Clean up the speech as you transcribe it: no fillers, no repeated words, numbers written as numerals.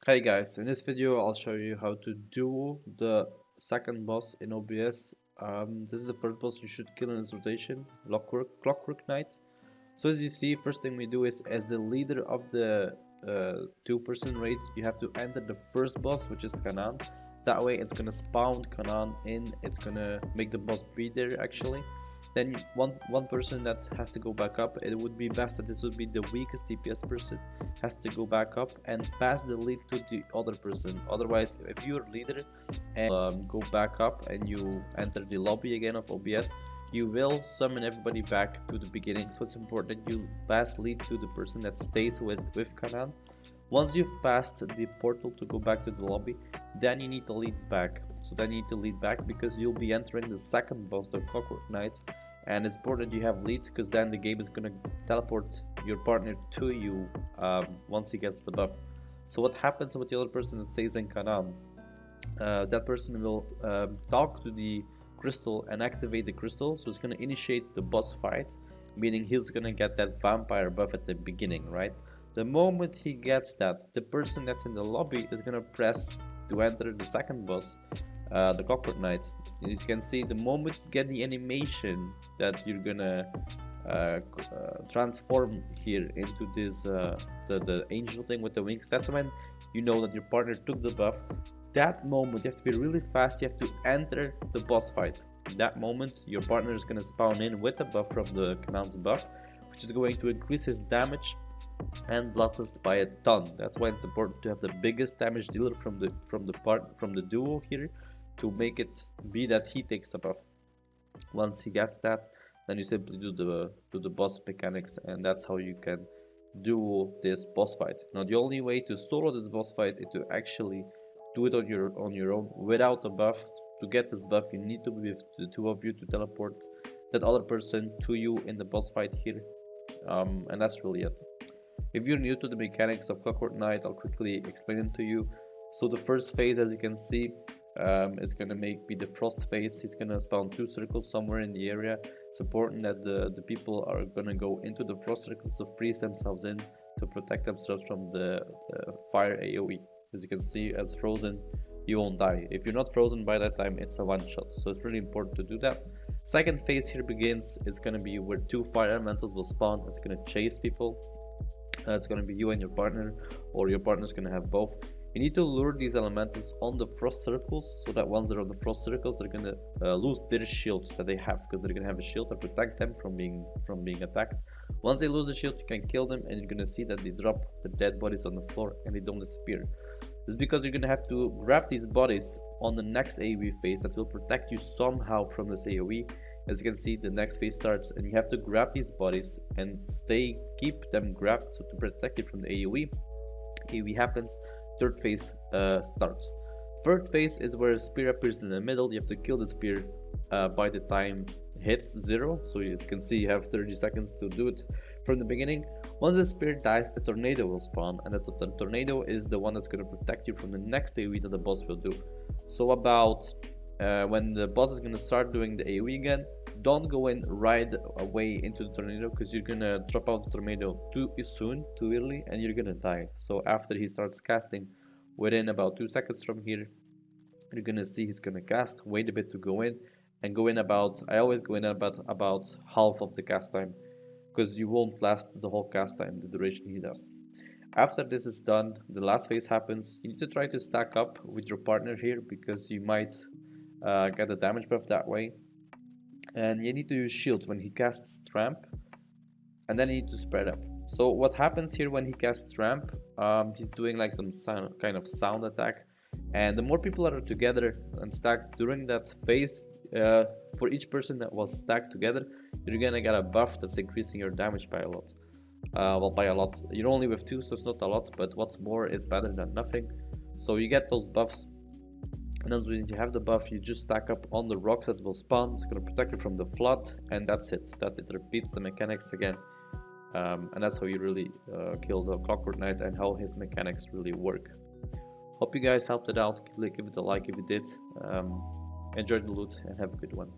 Hey guys, in this video I'll show you how to duo the second boss in OBS. This is the first boss you should kill in this rotation, Clockwork Knight. So as you see, first thing we do is, as the leader of the two-person raid, you have to enter the first boss, which is Kanan. That way it's gonna spawn Kanan in, it's gonna make the boss be there actually. Then one person that has to go back up, it would be best that this would be the weakest DPS person, has to go back up and pass the lead to the other person. Otherwise, if you're leader and go back up and you enter the lobby again of OBS, you will summon everybody back to the beginning. So it's important that you pass lead to the person that stays with Kanan. Once you've passed the portal to go back to the lobby, then you need to lead back. So then you need to lead back because you'll be entering the second boss, the Clockwork Knight, and it's important you have leads because then the game is gonna teleport your partner to you once he gets the buff. So what happens with the other person that stays in Kanan? That person will talk to the crystal and activate the crystal, so it's gonna initiate the boss fight, meaning he's gonna get that vampire buff at the beginning, right? The moment he gets that, the person that's in the lobby is gonna press to enter the second boss, the Clockwork Knight. As you can see, the moment you get the animation that you're gonna transform here into this the angel thing with the wings, that's when you know that your partner took the buff. That moment you have to be really fast, you have to enter the boss fight. That moment your partner is gonna spawn in with the buff from the Kanan's buff, which is going to increase his damage and bloodlust by a ton. That's why it's important to have the biggest damage dealer from the duo here, to make it be that he takes the buff. Once he gets that, then you simply do the boss mechanics, and that's how you can duo this boss fight. Now the only way to solo this boss fight is to actually do it on your own without a buff. To get this buff, you need to be with the two of you to teleport that other person to you in the boss fight here, and that's really it. If you're new to the mechanics of Clockwork Knight, I'll quickly explain them to you. So the first phase, as you can see, is going to be the frost phase. He's going to spawn 2 circles somewhere in the area. It's important that the people are going to go into the frost circles to freeze themselves in, to protect themselves from the fire AoE. As you can see, as frozen, you won't die. If you're not frozen by that time, it's a one shot. So it's really important to do that. Second phase here begins. It's going to be where 2 fire elementals will spawn. It's going to chase people. It's going to be you and your partner, or your partner is going to have both. You need to lure these elementals on the frost circles, so that once they're on the frost circles, they're going to lose their shield that they have, because they're going to have a shield to protect them from being attacked. Once they lose the shield, you can kill them, and you're going to see that they drop the dead bodies on the floor and they don't disappear. This is because you're going to have to grab these bodies on the next AoE phase that will protect you somehow from this AoE. As you can see, the next phase starts and you have to grab these bodies and keep them grabbed, so to protect you from the AoE. AoE happens, third phase starts. Third phase is where a spear appears in the middle. You have to kill the spear by the time hits 0. So as you can see, you have 30 seconds to do it from the beginning. Once the spear dies, a tornado will spawn, and the tornado is the one that's going to protect you from the next AoE that the boss will do. So about when the boss is going to start doing the AoE again, don't go in right away into the tornado, because you're going to drop out the tornado too soon, too early, and you're going to die. So after he starts casting, within about 2 seconds from here, you're going to see he's going to cast, wait a bit to go in, and go in about, I always go in about half of the cast time, because you won't last the whole cast time, the duration he does. After this is done, the last phase happens. You need to try to stack up with your partner here, because you might get a damage buff that way. And you need to use shield when he casts tramp, and then you need to spread up. So what happens here when he casts tramp, he's doing like some kind of sound attack, and the more people that are together and stacked during that phase, for each person that was stacked together, you're gonna get a buff that's increasing your damage by a lot. Well, by a lot, you're only with 2, so it's not a lot, but what's more is better than nothing. So you get those buffs. And then when you have the buff, you just stack up on the rocks that will spawn. It's going to protect you from the flood, and that's it. That it repeats the mechanics again. And that's how you really kill the Clockwork Knight, and how his mechanics really work. Hope you guys helped it out. Give it a like if you did. Enjoy the loot and have a good one.